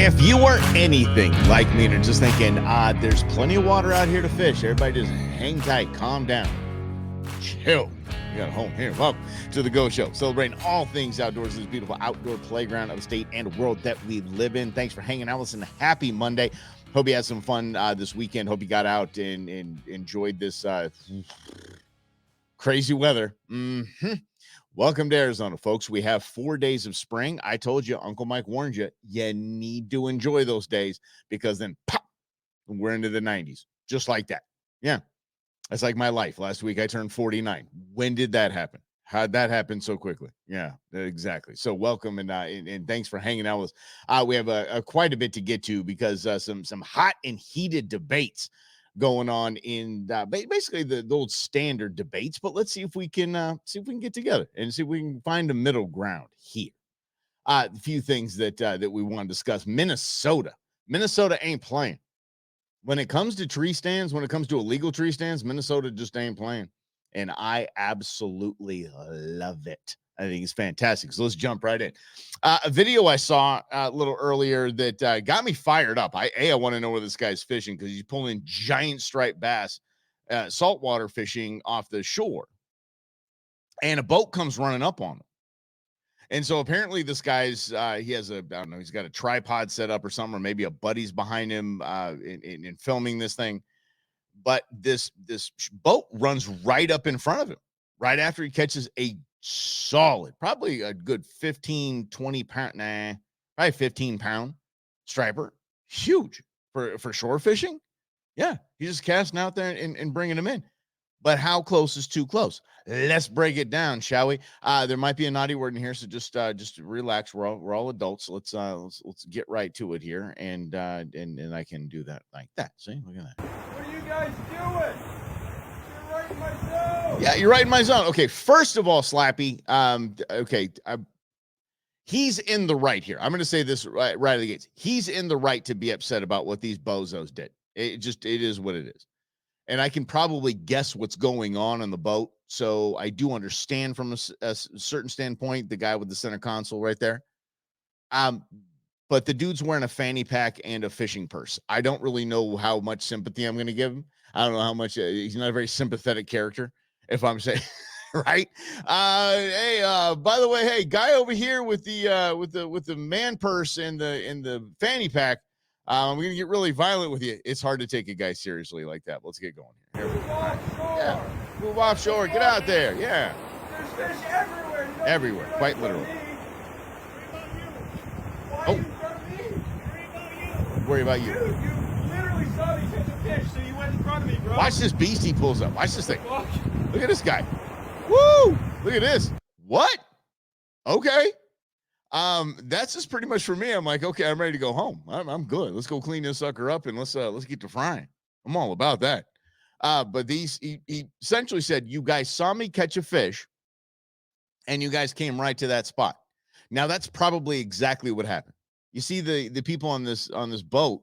If you were anything like me and are just thinking, there's plenty of water out here to fish, everybody just hang tight, calm down, chill. You got a home here. Welcome to the Go Show, celebrating all things outdoors, this beautiful outdoor playground of the state and world that we live in. Thanks for hanging out with us, and happy Monday. Hope you had some fun this weekend. Hope you got out and enjoyed this crazy weather. Welcome to Arizona, folks. We have 4 days of spring. I told you, Uncle Mike warned you, you need to enjoy those days because then pop, we're into the 90s, just like that. Yeah, that's like my life. Last week I turned 49. When did that happen? How'd that happen so quickly? Yeah, exactly. So welcome and thanks for hanging out with us. We have quite a bit to get to because some hot and heated debates going on in basically the old standard debates, but let's see if we can get together and see if we can find a middle ground here. A few things that we want to discuss. Minnesota ain't playing when it comes to tree stands. When it comes to illegal tree stands, Minnesota just ain't playing, and I absolutely love it. I think it's fantastic. So let's jump right in. A video I saw a little earlier that got me fired up. I want to know where this guy's fishing because he's pulling giant striped bass, saltwater fishing off the shore, and a boat comes running up on him. And so apparently this guy's he has I don't know, he's got a tripod set up or something, or maybe a buddy's behind him in filming this thing. But this boat runs right up in front of him right after he catches a solid, probably a good 15, 20 pound, probably 15 pound striper. Huge for shore fishing. Yeah, he's just casting out there and bringing them in. But how close is too close? Let's break it down, shall we? There might be a naughty word in here, so just relax. We're all adults. Let's get right to it here, and I can do that like that. See, look at that. What are you guys doing? You're right in my zone. Yeah, you're right in my zone. Okay, first of all, Slappy. He's in the right here. I'm going to say this right out of the gates. He's in the right to be upset about what these bozos did. It is what it is. And I can probably guess what's going on the boat. So I do understand from a certain standpoint, the guy with the center console right there. But the dude's wearing a fanny pack and a fishing purse. I don't really know how much sympathy I'm going to give him. I don't know how much. He's not a very sympathetic character, if I'm saying right. Hey, by the way, hey, guy over here with the man purse and the fanny pack. I'm going to get really violent with you. It's hard to take a guy seriously like that. Let's get going here. Move offshore. Yeah. Move offshore. Get out there. Yeah. There's fish everywhere. Everywhere. Quite literally. Why are you in front of me? Worry about you. Dude, you literally saw me catch a fish, so you went in front of me, bro. Watch this beast he pulls up. Watch this thing. Fuck. Look at this guy. Woo! Look at this. What? Okay. That's just pretty much for me. I'm like, okay, I'm ready to go home. I'm good. Let's go clean this sucker up and let's get to frying. I'm all about that. But he essentially said, you guys saw me catch a fish and you guys came right to that spot. Now that's probably exactly what happened. You see the people on this boat.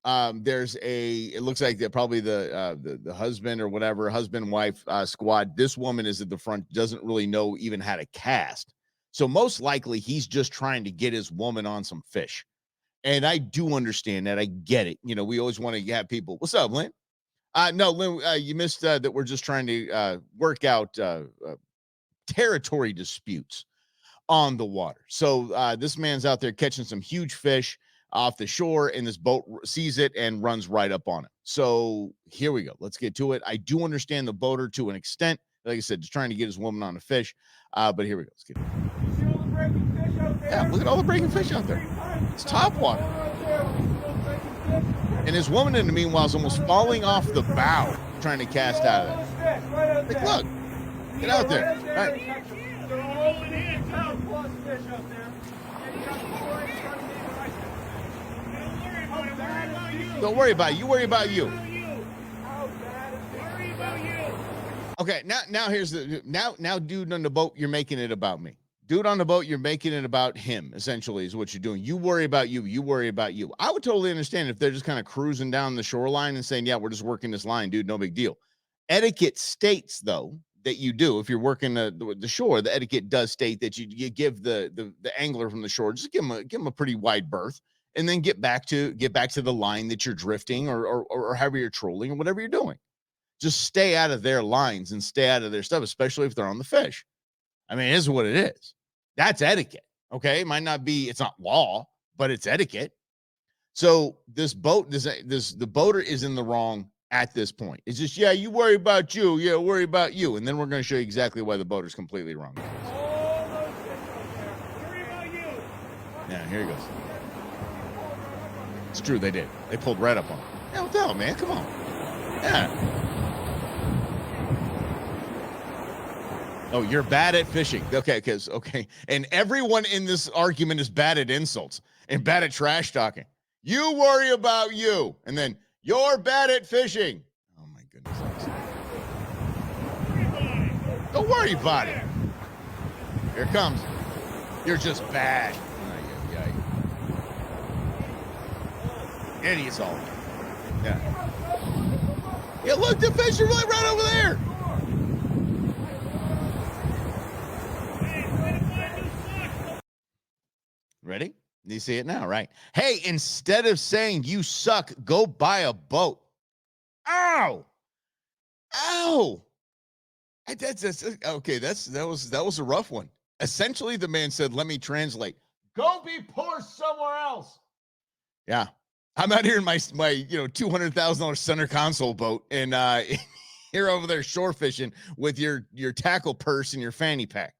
It looks like they're probably the husband or whatever, husband, wife, squad. This woman is at the front, doesn't really know even how to cast. So most likely he's just trying to get his woman on some fish. And I do understand that. I get it. You know, we always want to have people. What's up, Lynn? No, Lynn, you missed that we're just trying to work out territory disputes on the water. So this man's out there catching some huge fish off the shore, and this boat sees it and runs right up on it. So here we go. Let's get to it. I do understand the boater to an extent. Like I said, just trying to get his woman on a fish. But here we go. Let's get it. You see all the breaking fish out there? Yeah, look at all the breaking fish out there. It's top water. And his woman, in the meanwhile, is almost falling off the bow, trying to cast out of it. Like, look, get out there. All right. Don't worry about it. You worry about you. Okay, now here's now dude on the boat, you're making it about me. Dude on the boat, you're making it about him, essentially, is what you're doing. You worry about you. You worry about you. I would totally understand if they're just kind of cruising down the shoreline and saying, yeah, we're just working this line, dude, no big deal. Etiquette states, though, that you do. If you're working the shore, the etiquette does state that you give the angler from the shore, just give him a pretty wide berth and then get back to the line that you're drifting or however you're trolling or whatever you're doing. Just stay out of their lines and stay out of their stuff, especially if they're on the fish. I mean, it is what it is. That's etiquette. Okay. It might not be, it's not law, but it's etiquette. So the boater is in the wrong at this point. It's just, yeah, you worry about you. Yeah, worry about you. And then we're going to show you exactly why the boater's completely wrong. All those fish out there. Worry about you. Yeah, here he goes. It's true, they did. They pulled right up on him. Yeah, what the hell, man? Come on. Yeah. Oh, you're bad at fishing. Okay, okay. And everyone in this argument is bad at insults and bad at trash talking. You worry about you. And then you're bad at fishing. Oh my goodness. Don't worry about it. Here it comes. You're just bad. Idiots all. Yeah. Yeah, look, the fish are right over there. Ready? You see it now, right? Hey, instead of saying you suck, go buy a boat. Ow! Ow! That's okay. That was a rough one. Essentially, the man said, "Let me translate. Go be poor somewhere else." Yeah, I'm out here in my $200,000 center console boat, and you're over there shore fishing with your tackle purse and your fanny pack.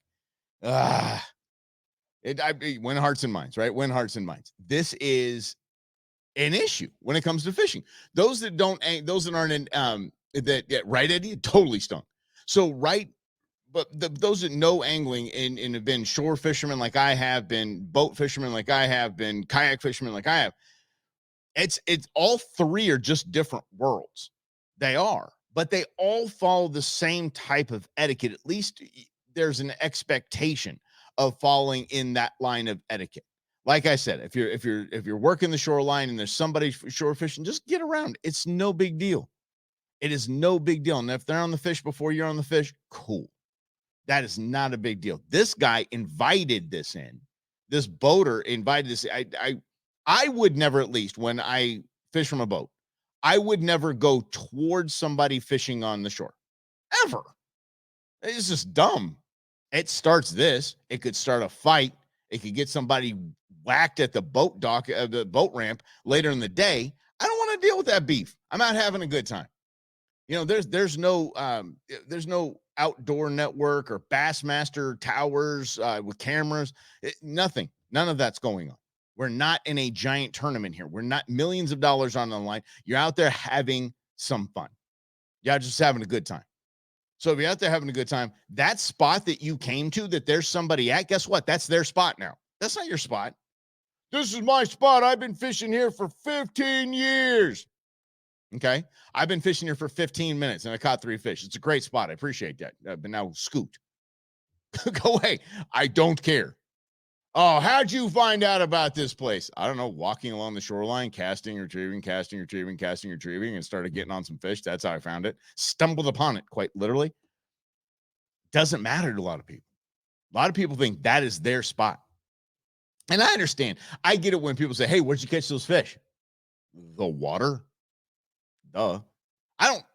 Win hearts and minds, right? Win hearts and minds. This is an issue when it comes to fishing. Those that aren't in right, Eddie, totally stunk. So right, but those that know angling and have been shore fishermen like I have been, boat fishermen like I have been, kayak fishermen like I have, it's all three are just different worlds. They are, but they all follow the same type of etiquette. At least there's an expectation of following in that line of etiquette. Like I said, if you're working the shoreline and there's somebody shore fishing, just get around. It's no big deal. It is no big deal. And if they're on the fish before you're on the fish, cool. That is not a big deal. This guy invited this in. This boater invited this. I would never, at least when I fish from a boat, I would never go towards somebody fishing on the shore. Ever. It's just dumb. It starts this. It could start a fight. It could get somebody whacked at the boat dock, the boat ramp later in the day. I don't want to deal with that beef. I'm out having a good time. There's no outdoor network or Bassmaster towers with cameras. Nothing. None of that's going on. We're not in a giant tournament here. We're not millions of dollars on the line. You're out there having some fun. You're just having a good time. So if you're out there having a good time, that spot that you came to, that there's somebody at, guess what? That's their spot now. That's not your spot. This is my spot. I've been fishing here for 15 years. Okay. I've been fishing here for 15 minutes and I caught 3 fish. It's a great spot. I appreciate that. But now scoot. Go away. I don't care. Oh, how'd you find out about this place? I don't know. Walking along the shoreline, casting, retrieving, and started getting on some fish. That's how I found it. Stumbled upon it, quite literally. Doesn't matter to a lot of people. A lot of people think that is their spot. And I understand. I get it when people say, hey, where'd you catch those fish? The water. Duh. I don't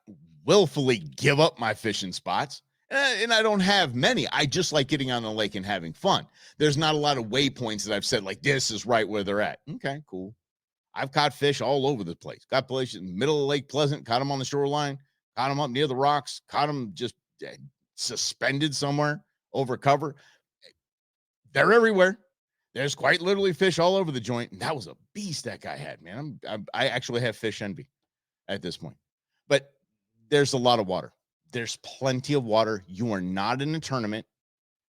willfully give up my fishing spots. And I don't have many. I just like getting on the lake and having fun. There's not a lot of waypoints that I've said, like, this is right where they're at. Okay, cool. I've caught fish all over the place. Got places in the middle of Lake Pleasant, caught them on the shoreline, caught them up near the rocks, caught them just suspended somewhere over cover. They're everywhere. There's quite literally fish all over the joint. And that was a beast that guy had, man. I actually have fish envy at this point. But there's a lot of water. There's plenty of water. You are not in a tournament,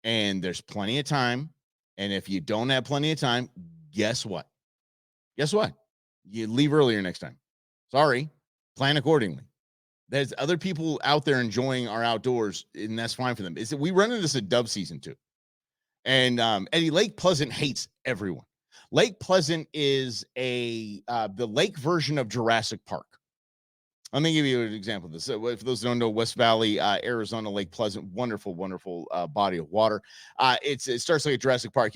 and there's plenty of time. And if you don't have plenty of time, guess what? Guess what? You leave earlier next time. Sorry. Plan accordingly. There's other people out there enjoying our outdoors, and that's fine for them. We run into this at dove season too. And Eddie, Lake Pleasant hates everyone. Lake Pleasant is the lake version of Jurassic Park. Let me give you an example of this. For those who don't know, West Valley, Arizona, Lake Pleasant, wonderful, wonderful body of water. It starts like a Jurassic Park.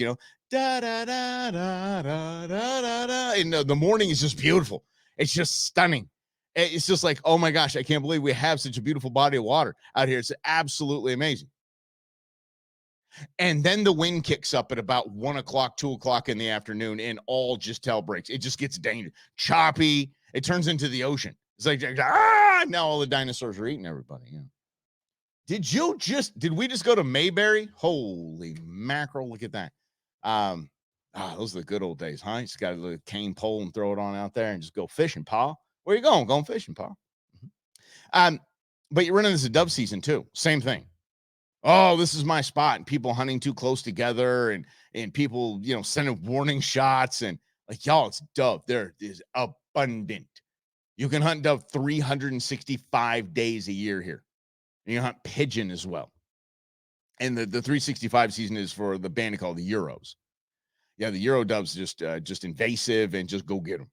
Da da da da da da da da. And the morning is just beautiful. It's just stunning. It's just like, oh my gosh, I can't believe we have such a beautiful body of water out here. It's absolutely amazing. And then the wind kicks up at about 1 o'clock, 2 o'clock in the afternoon, and all just hell breaks. It just gets dangerous, choppy. It turns into the ocean. It's like, now all the dinosaurs are eating everybody. Yeah. Did we just go to Mayberry? Holy mackerel, look at that. Those are the good old days, huh? You just got a little cane pole and throw it on out there and just go fishing, Pa. Where you going? Going fishing, Pa. But you're running this a dove season too. Same thing. Oh, this is my spot, and people hunting too close together, and people, sending warning shots, and like, y'all, it's dove. There is abundant. You can hunt dove 365 days a year here. And you hunt pigeon as well. And the 365 season is for the band called the Euros. Yeah, the Euro doves just invasive, and just go get them.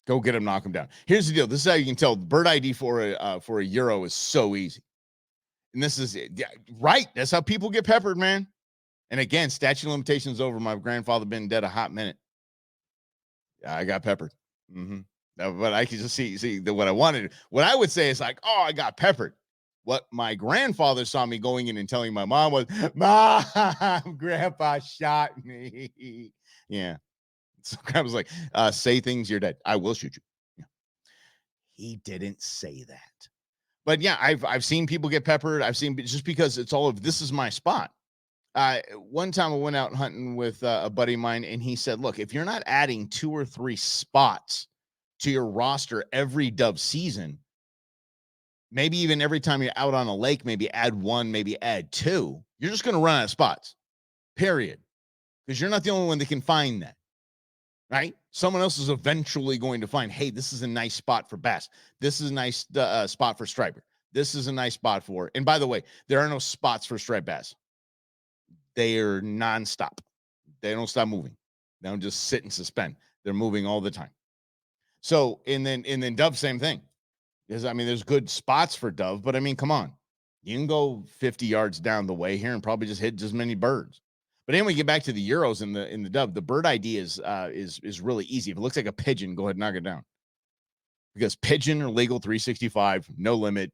Go get them, knock them down. Here's the deal. This is how you can tell bird ID for a Euro is so easy. And this is it. Yeah, right. That's how people get peppered, man. And again, statute of limitations over. My grandfather been dead a hot minute. Yeah, I got peppered. But I can just see what I wanted. What I would say is like, oh, I got peppered. What my grandfather saw me going in and telling my mom was, Mom, Grandpa shot me. Yeah. So Grandpa was like, say things, you're dead. I will shoot you. Yeah. He didn't say that. But yeah, I've seen people get peppered. I've seen, just because it's all of, this is my spot. One time I went out hunting with a buddy of mine, and he said, look, if you're not adding 2 or 3 spots to your roster every dove season, maybe even every time you're out on a lake, maybe add 1, maybe add 2, you're just going to run out of spots, period. Because you're not the only one that can find that, right? Someone else is eventually going to find, hey, this is a nice spot for bass. This is a nice spot for striper. This is a nice spot for, and by the way, there are no spots for striped bass. They are nonstop. They don't stop moving. They don't just sit and suspend. They're moving all the time. So, and then dove, same thing. Because there's good spots for dove, but come on. You can go 50 yards down the way here and probably just hit just many birds. But anyway, get back to the Euros in the dove. The bird ID is really easy. If it looks like a pigeon, go ahead and knock it down. Because pigeon are legal 365, no limit.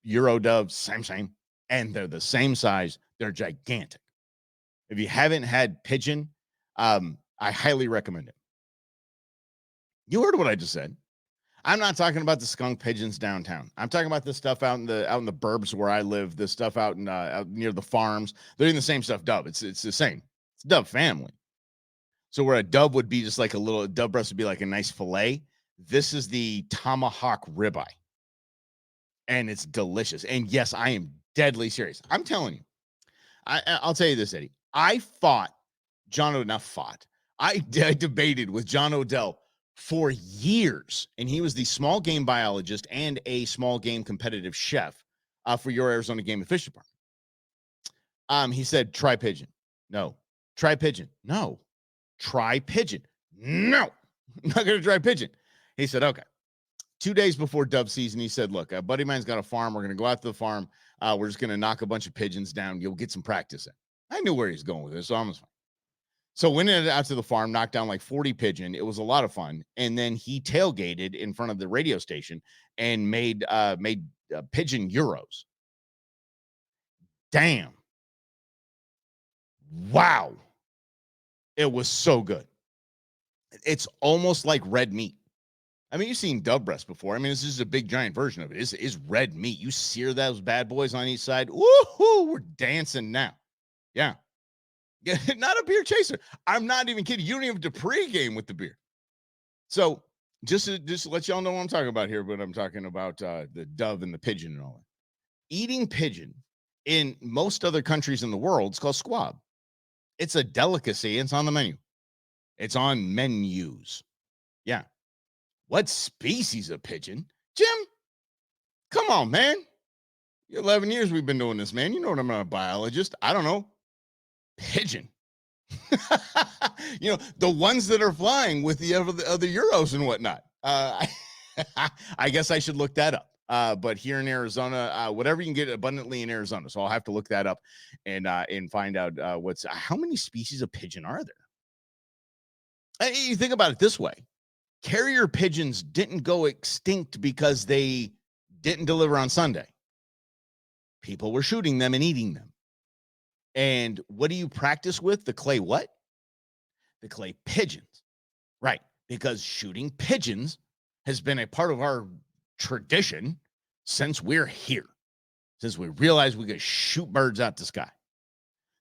Euro doves, same. And they're the same size. They're gigantic. If you haven't had pigeon, I highly recommend it. You heard what I just said. I'm not talking about the skunk pigeons downtown. I'm talking about the stuff out in the burbs where I live. The stuff out near the farms. They're doing the same stuff. Dove. It's the same. It's dove family. So where a dove would be just like a little dove breast would be like a nice fillet. This is the tomahawk ribeye, and it's delicious. And yes, I am deadly serious. I'm telling you. I'll tell you this, Eddie. I debated with John Odell for years, and he was the small game biologist and a small game competitive chef for your Arizona Game and Fish Department. He said, try pigeon. No. Try pigeon. No. Try pigeon. No. I'm not going to try pigeon. He said, okay. 2 days before dove season, he said, look, a buddy of mine's got a farm. We're going to go out to the farm. We're just going to knock a bunch of pigeons down. You'll get some practice in. I knew where he's going with this, so I was fine. So went out to the farm, knocked down like 40 pigeon. It was a lot of fun. And then he tailgated in front of the radio station and made pigeon Euros. Damn. Wow. It was so good. It's almost like red meat. You've seen dove breast before. This is a big giant version of it. It's red meat. You sear those bad boys on each side. Woohoo, we're dancing now. Yeah. Not a beer chaser. I'm not even kidding. You don't even have to pregame with the beer. So just to let y'all know what I'm talking about here, but I'm talking about the dove and the pigeon and all that. Eating pigeon in most other countries in the world is called squab. It's a delicacy. It's on the menu. It's on menus. Yeah. What species of pigeon? Jim, come on, man. 11 years we've been doing this, man. You know what? I'm not a biologist. I don't know. Pigeon. The ones that are flying with the other Euros and whatnot. I guess I should look that up. But here in Arizona, whatever you can get abundantly in Arizona. So I'll have to look that up and find out how many species of pigeon are there? You think about it this way. Carrier pigeons didn't go extinct because they didn't deliver on Sunday. People were shooting them and eating them. And what do you practice with? The clay what? The clay pigeons. Right. Because shooting pigeons has been a part of our tradition since we're here, since we realized we could shoot birds out the sky.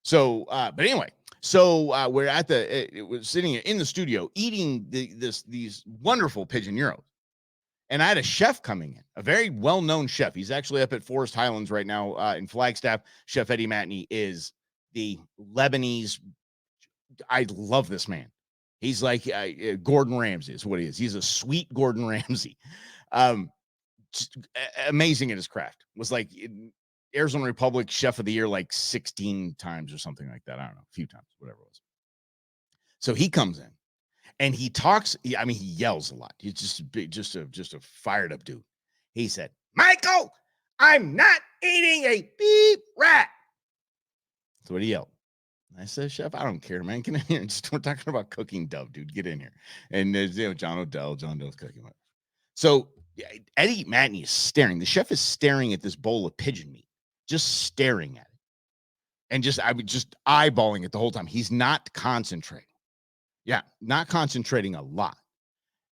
So, but anyway, so we're at it was sitting in the studio eating these wonderful pigeon gyros. And I had a chef coming in, a very well-known chef. He's actually up at Forest Highlands right now in Flagstaff. Chef Eddie Matney is the Lebanese. I love this man. He's like Gordon Ramsay is what he is. He's a sweet Gordon Ramsay. Amazing at his craft. Was like Arizona Republic Chef of the Year like 16 times or something like that. I don't know, a few times, whatever it was. So he comes in. And he talks, he yells a lot. He's just a fired up dude. He said, "Michael, I'm not eating a beef rat." That's what he yelled. I said, "Chef, I don't care, man. Get in here. We're talking about cooking dove, dude. Get in here." And there's John Odell's cooking. So Eddie Matney is staring. The chef is staring at this bowl of pigeon meat, just staring at it. And just eyeballing it the whole time. He's not concentrating. Yeah, not concentrating a lot.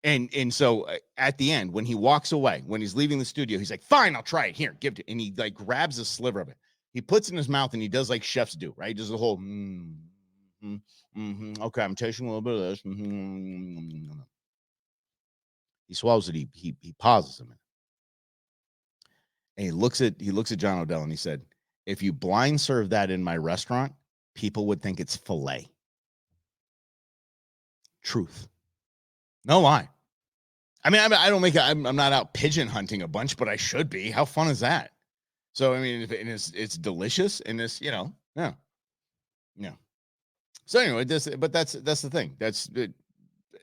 And so at the end, when he walks away, when he's leaving the studio, he's like, "Fine, I'll try it. Here, give it." And he like grabs a sliver of it. He puts it in his mouth and he does like chefs do, right? He does the whole, okay, I'm tasting a little bit of this. He swallows it. He pauses a minute. And he looks at John Odell and he said, "If you blind serve that in my restaurant, people would think it's filet." Truth. No lie. I I'm not out pigeon hunting a bunch, but I should be. How fun is that? So, it's delicious and it's, yeah. So anyway, but that's the thing. That's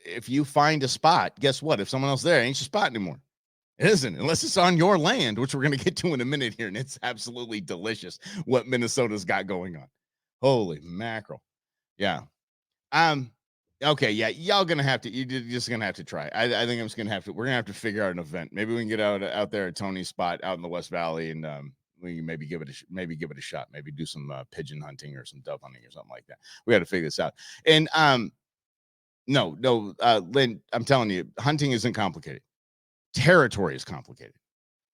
if you find a spot, guess what? If someone else there, ain't your spot anymore. It isn't, unless it's on your land, which we're going to get to in a minute here. And it's absolutely delicious what Minnesota's got going on. Holy mackerel. Yeah. Okay, yeah, y'all gonna have to. You're just gonna have to try. I think I'm just gonna have to. We're gonna have to figure out an event. Maybe we can get out there at Tony's spot out in the West Valley, and we can maybe give it a shot. Maybe do some pigeon hunting or some dove hunting or something like that. We got to figure this out. And no, Lynn, I'm telling you, hunting isn't complicated. Territory is complicated.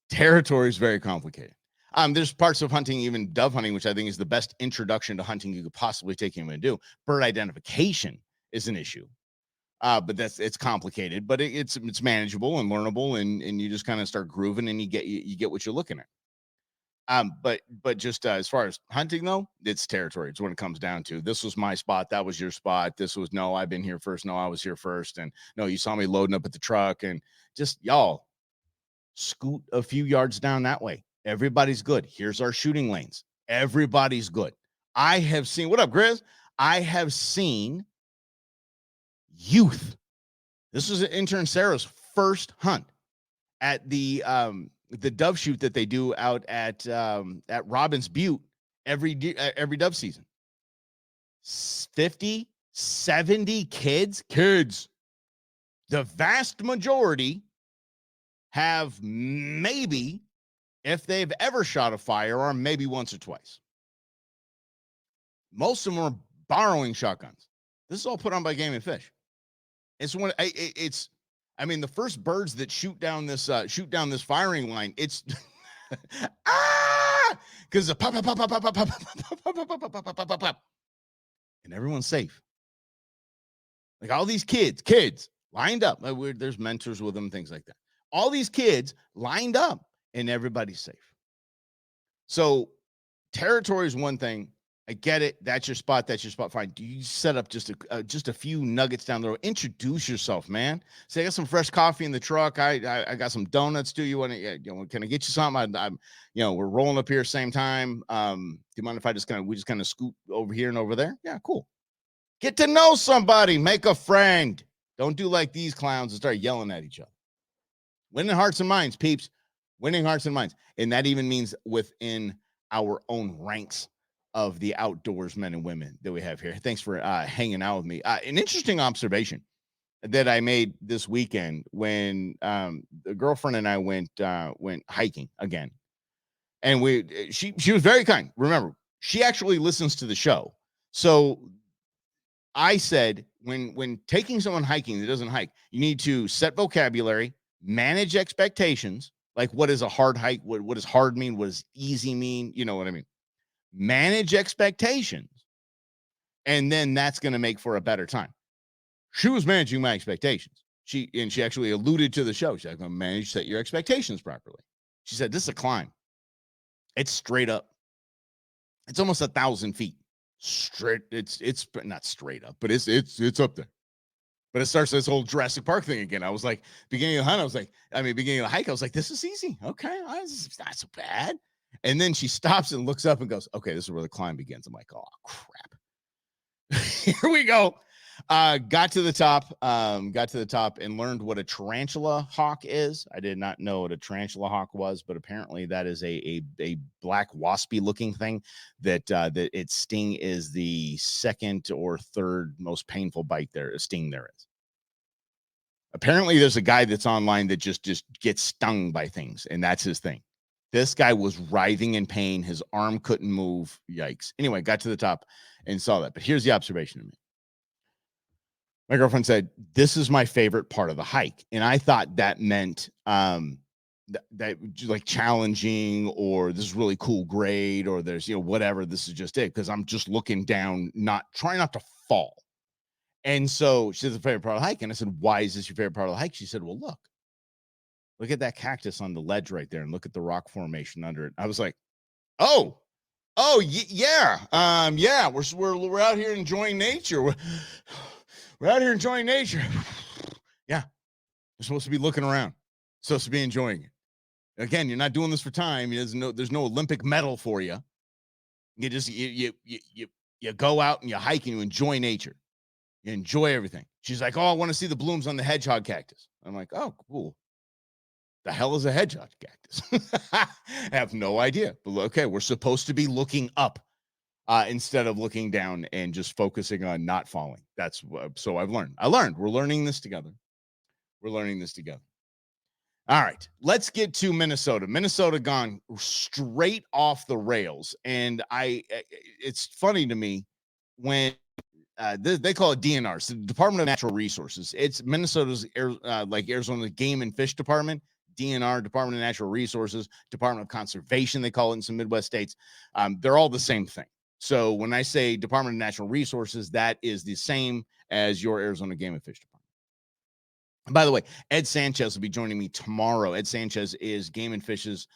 Territory is very complicated. There's parts of hunting, even dove hunting, which I think is the best introduction to hunting you could possibly take anyone to do. Bird identification is an issue, but it's complicated, but it's manageable and learnable, and you just kind of start grooving, and you get what you're looking at. But just as far as hunting though, it's territory. It's when it comes down to, this was my spot, that was your spot. This was, no, I've been here first. No, I was here first, and no, you saw me loading up at the truck, and just y'all scoot a few yards down that way. Everybody's good. Here's our shooting lanes. Everybody's good. I have seen, what up, Grizz? I have seen youth. This was intern Sarah's first hunt at the dove shoot that they do out at Robbins Butte every dove season. 50, 70 kids. The vast majority have maybe, if they've ever shot a firearm, maybe once or twice. Most of them are borrowing shotguns. This is all put on by Game and Fish. It's the first birds that shoot down this firing line. It's because the pop, and everyone's safe. Like all these kids lined up. There's mentors with them, things like that. All these kids lined up, and everybody's safe. So territory is one thing. I get it. That's your spot. Fine. Do you set up just a few nuggets down the road? Introduce yourself, man. Say, I got some fresh coffee in the truck. I got some donuts. Do you want to? Can I get you something? I'm we're rolling up here same time. Do you mind if I we just kind of scoot over here and over there? Yeah, cool. Get to know somebody. Make a friend. Don't do like these clowns and start yelling at each other. Winning hearts and minds, peeps. Winning hearts and minds, and that even means within our own ranks of the outdoors men and women that we have here. Thanks for hanging out with me. An interesting observation. that I made this weekend when the girlfriend and I went hiking again. And she was very kind. Remember, she actually listens to the show. So I said when taking someone hiking that doesn't hike, you need to set vocabulary, manage expectations, like what is a hard hike, what does hard mean, what does easy mean, you know what I mean? Manage expectations, and then that's going to make for a better time. She was managing my expectations. She actually alluded to the show. She's like, "I'm manage set your expectations properly." She said, "This is a climb. It's straight up. It's almost 1,000 feet straight. It's not straight up, but it's up there." But it starts this whole Jurassic Park thing again. I was like, beginning of the hunt, I was like, beginning of the hike, I was like, this is easy. Okay, it's not so bad. And then she stops and looks up and goes, "Okay, this is where the climb begins." I'm like, "Oh crap." Here we go. Got to the top and learned what a tarantula hawk is. I did not know what a tarantula hawk was, but apparently that is a black waspy looking thing that its sting is the second or third most painful sting there is. Apparently there's a guy that's online that just gets stung by things, and that's his thing. This guy was writhing in pain. His arm couldn't move. Yikes. Anyway, got to the top and saw that. But here's the observation to me. My girlfriend said, "This is my favorite part of the hike." And I thought that meant that like challenging, or this is really cool grade, or there's, whatever. This is just it. Cause I'm just looking down, trying not to fall. And so she said, "The favorite part of the hike." And I said, "Why is this your favorite part of the hike?" She said, "Well, look at that cactus on the ledge right there, and look at the rock formation under it." I was like, "Oh, yeah. Yeah, we're out here enjoying nature. We're out here enjoying nature." Yeah, you're supposed to be looking around, supposed to be enjoying it. Again, you're not doing this for time. There's no Olympic medal for you. You just you go out and you hike and you enjoy nature. You enjoy everything. She's like, "Oh, I want to see the blooms on the hedgehog cactus." I'm like, "Oh, cool. The hell is a hedgehog cactus?" I have no idea. But okay, we're supposed to be looking up instead of looking down and just focusing on not falling. That's so I've learned. We're learning this together. We're learning this together. All right, let's get to Minnesota. Minnesota gone straight off the rails, and it's funny to me when they call it DNRs, the Department of Natural Resources. It's Minnesota's like Arizona Game and Fish Department. DNR, Department of Natural Resources, Department of Conservation, they call it in some Midwest states. They're all the same thing. So when I say Department of Natural Resources, that is the same as your Arizona Game and Fish Department. By the way, Ed Sanchez will be joining me tomorrow. Ed Sanchez is Game and Fish's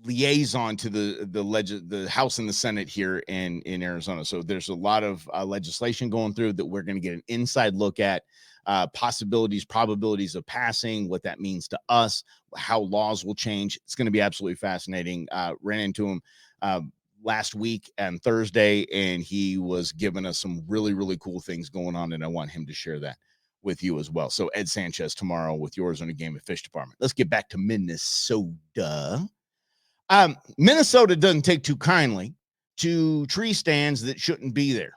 liaison to the House and the Senate here in Arizona. So there's a lot of legislation going through that we're going to get an inside look at. Possibilities, probabilities of passing, what that means to us, how laws will change. It's going to be absolutely fascinating. Ran into him last week on Thursday, and he was giving us some really, really cool things going on, and I want him to share that with you as well. So Ed Sanchez tomorrow with yours on a Game and Fish Department. Let's get back to Minnesota. Minnesota doesn't take too kindly to tree stands that shouldn't be there,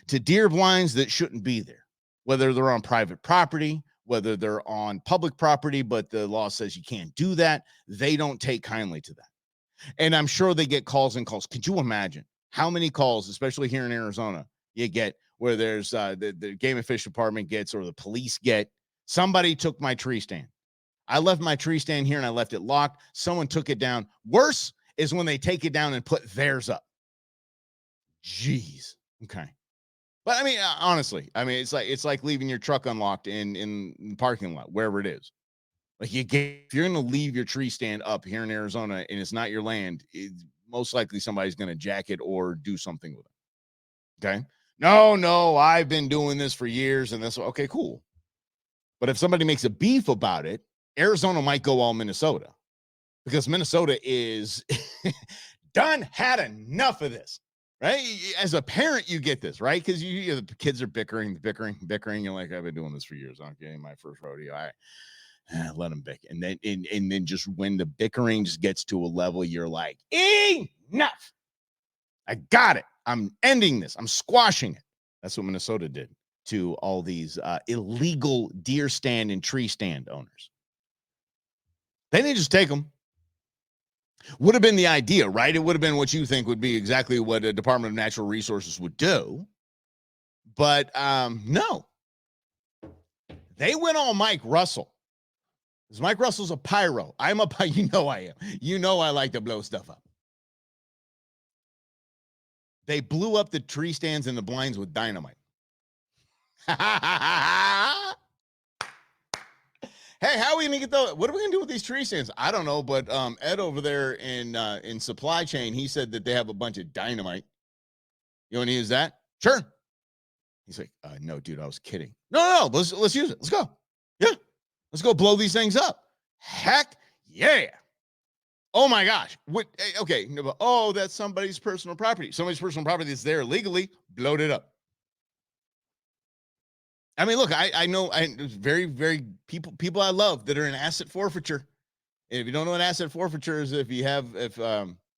to deer blinds that shouldn't be there, whether they're on private property, whether they're on public property, but the law says you can't do that. They don't take kindly to that. And I'm sure they get calls and calls. Could you imagine how many calls, especially here in Arizona, you get where there's the Game and Fish Department gets, or the police get, somebody took my tree stand. I left my tree stand here and I left it locked. Someone took it down. Worse is when they take it down and put theirs up. Jeez. Okay. But I mean, honestly, it's like leaving your truck unlocked in the parking lot, wherever it is. Like if you're going to leave your tree stand up here in Arizona and it's not your land, most likely somebody's going to jack it or do something with it. Okay. No, I've been doing this for years and this. Okay, cool. But if somebody makes a beef about it, Arizona might go all Minnesota, because Minnesota is done had enough of this. Right? As a parent, you get this, right? Because the kids are bickering. You're like, "I've been doing this for years. Okay, my first rodeo. All right, let them bicker." And then just when the bickering just gets to a level, you're like, "Enough! I got it. I'm ending this. I'm squashing it." That's what Minnesota did. to all these illegal deer stand and tree stand owners. They didn't just take them. Would have been the idea, right? It would have been what you think would be exactly what a Department of Natural Resources would do. But no. They went on Mike Russell. Because Mike Russell's a pyro. I'm a pyro. You know I am. You know I like to blow stuff up. They blew up the tree stands and the blinds with dynamite. Hey, how are we gonna get those? What are we gonna do with these tree stands? I don't know, but Ed over there in supply chain, he said that they have a bunch of dynamite. You want to use that? Sure. He's like, no, dude, I was kidding. No, let's use it. Let's go. Yeah, let's go blow these things up. Heck yeah. Oh my gosh. What? Okay. Oh, that's somebody's personal property. Somebody's personal property that's there illegally. Blowed it up. I mean, look, I know very people I love that are in asset forfeiture. And if you don't know what asset forfeiture is, if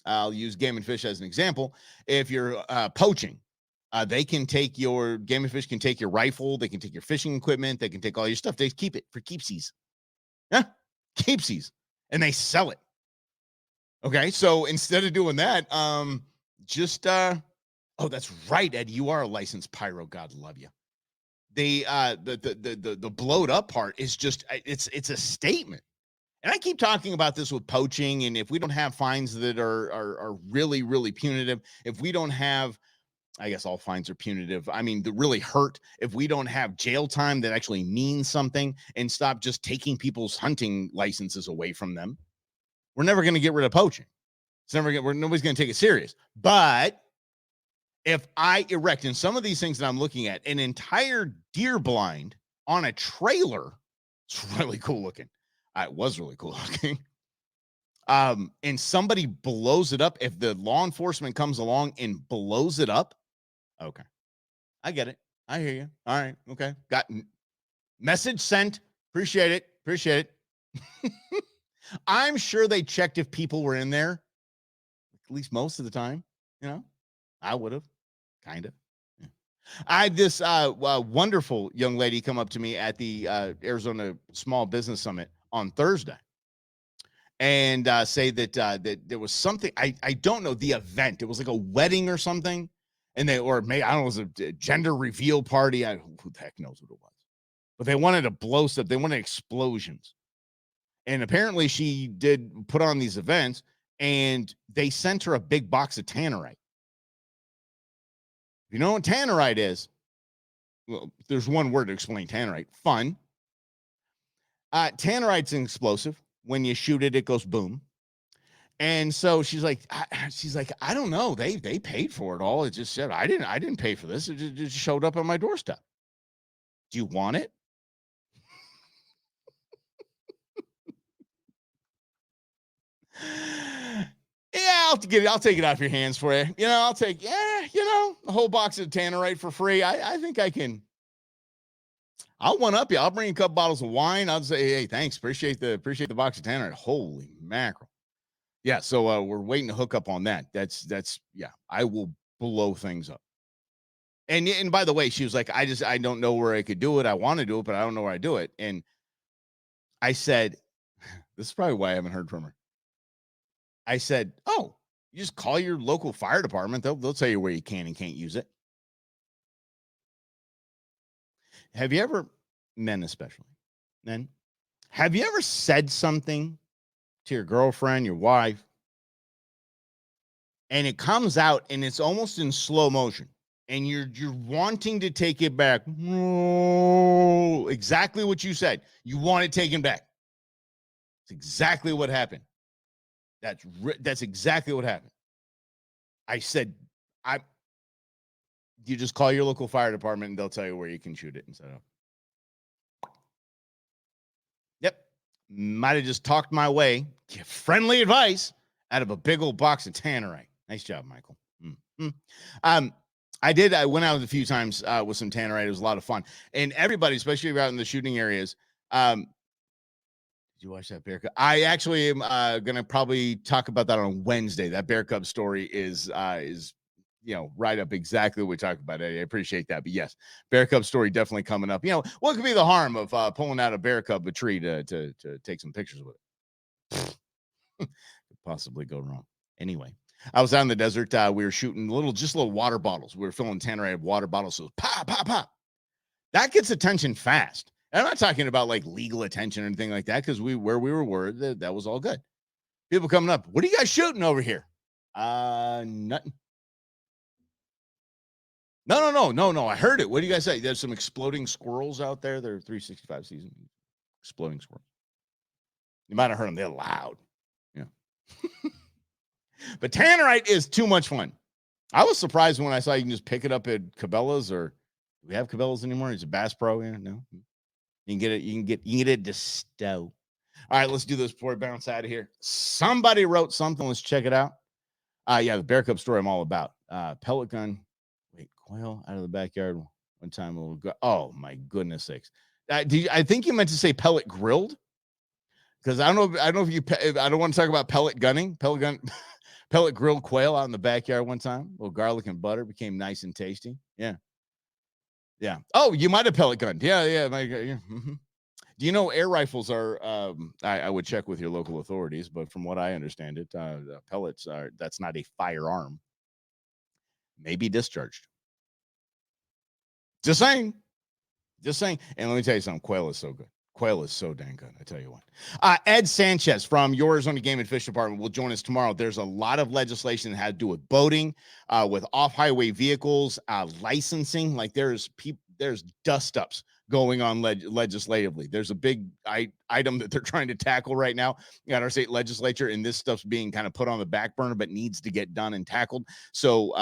I'll use Game and Fish as an example. If you're poaching, they can take your Game and Fish can take your rifle, they can take your fishing equipment, they can take all your stuff. They keep it for keepsies. Yeah, keepsies, and they sell it. Okay, so instead of doing that, oh, that's right, Ed. You are a licensed pyro. God love you. The blowed up part is just it's a statement. And I keep talking about this with poaching, and if we don't have fines that are really, really punitive, if we don't have, I guess all fines are punitive. I mean, the really hurt, if we don't have jail time that actually means something and stop just taking people's hunting licenses away from them, we're never going to get rid of poaching. Nobody's going to take it serious. But if I erect in some of these things that I'm looking at an entire deer blind on a trailer, it's really cool looking. It was really cool looking. And somebody blows it up. If the law enforcement comes along and blows it up, okay, I get it. I hear you. All right, okay, got message sent. Appreciate it. I'm sure they checked if people were in there, at least most of the time. You know, I would have, kind of. Yeah. I had this wonderful young lady come up to me at the Arizona Small Business Summit on Thursday and say that that there was something, I don't know the event. It was like a wedding or something. And I don't know, it was a gender reveal party. Who the heck knows what it was? But they wanted to blow stuff. They wanted explosions. And apparently she did put on these events and they sent her a big box of tannerite. If you know what tannerite is, well, there's one word to explain tannerite: fun. Tannerite's an explosive. When you shoot it, it goes boom. And so she's like, I don't know. They paid for it all. It just said I didn't pay for this. It just showed up on my doorstep. Do you want it? Yeah, I'll get it. I'll take it off your hands for you. I'll take a whole box of tannerite for free. I think I can. I'll one up you. I'll bring a couple bottles of wine. I'll say, hey, thanks. Appreciate the box of tannerite. Holy mackerel. Yeah, so we're waiting to hook up on that. That's yeah, I will blow things up. And by the way, she was like, I don't know where I could do it. I want to do it, but I don't know where I do it. And I said, this is probably why I haven't heard from her. I said, oh, you just call your local fire department. They'll tell you where you can and can't use it. Have you ever, men especially, men, have you ever said something to your girlfriend, your wife, and it comes out and it's almost in slow motion and you're wanting to take it back? Oh, exactly what you said. You want it taken back. It's exactly what happened. That's exactly what happened. I said, you just call your local fire department and they'll tell you where you can shoot it and set up. Yep. Might have just talked my way. Friendly advice out of a big old box of tannerite. Nice job, Michael. Mm-hmm. I went out a few times with some tannerite. It was a lot of fun. And everybody, especially out in the shooting areas, did you watch that bear cub? I actually am going to probably talk about that on Wednesday. That bear cub story is write up exactly what we talked about. I appreciate that. But yes, bear cub story definitely coming up. What could be the harm of pulling out a bear cub a tree to take some pictures with it? Could possibly go wrong. Anyway, I was out in the desert. We were shooting just little water bottles. We were filling tannerite water bottles. So pop, pop, pop. That gets attention fast. And I'm not talking about like legal attention or anything like that, because where we were, that was all good. People coming up. What are you guys shooting over here? Nothing. No. I heard it. What do you guys say? There's some exploding squirrels out there. They're 365 season exploding squirrels. You might have heard them. They're loud. Yeah. But tannerite is too much fun. I was surprised when I saw you can just pick it up at Cabela's, or do we have Cabela's anymore? Is it Bass Pro? Yeah, no. You can get it. You can get it at the Stowe. All right, let's do this before we bounce out of here. Somebody wrote something. Let's check it out. The bear cub story I'm all about. Pellet gun. Wait, quail out of the backyard one time. Oh my goodness sakes! I think you meant to say pellet grilled, because I don't know if you. I don't want to talk about pellet gunning. Pellet grilled quail out in the backyard one time. A little garlic and butter, became nice and tasty. Yeah. Oh, you might have pellet gunned. Yeah. Mm-hmm. Do you know air rifles are? I would check with your local authorities, but from what I understand it, pellets that's not a firearm. May be discharged. Just saying. And let me tell you something. Quail is so good. Quail is so dang good. I tell you what. Ed Sanchez from your Arizona Game and Fish Department will join us tomorrow. There's a lot of legislation that has to do with boating, with off-highway vehicles, licensing. Like there's dust-ups going on legislatively. There's a big item that they're trying to tackle right now at our state legislature, and this stuff's being kind of put on the back burner, but needs to get done and tackled. So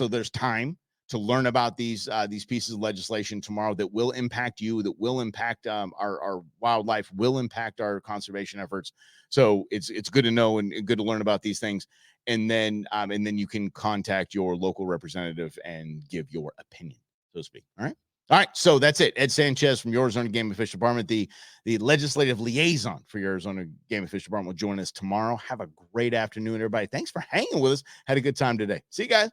there's time to learn about these pieces of legislation tomorrow that will impact you, that will impact our wildlife, will impact our conservation efforts. So it's good to know and good to learn about these things. And then you can contact your local representative and give your opinion, so to speak. All right. So that's it. Ed Sanchez from your Arizona Game and Fish Department, the legislative liaison for your Arizona Game and Fish Department, will join us tomorrow. Have a great afternoon, everybody. Thanks for hanging with us. Had a good time today. See you guys.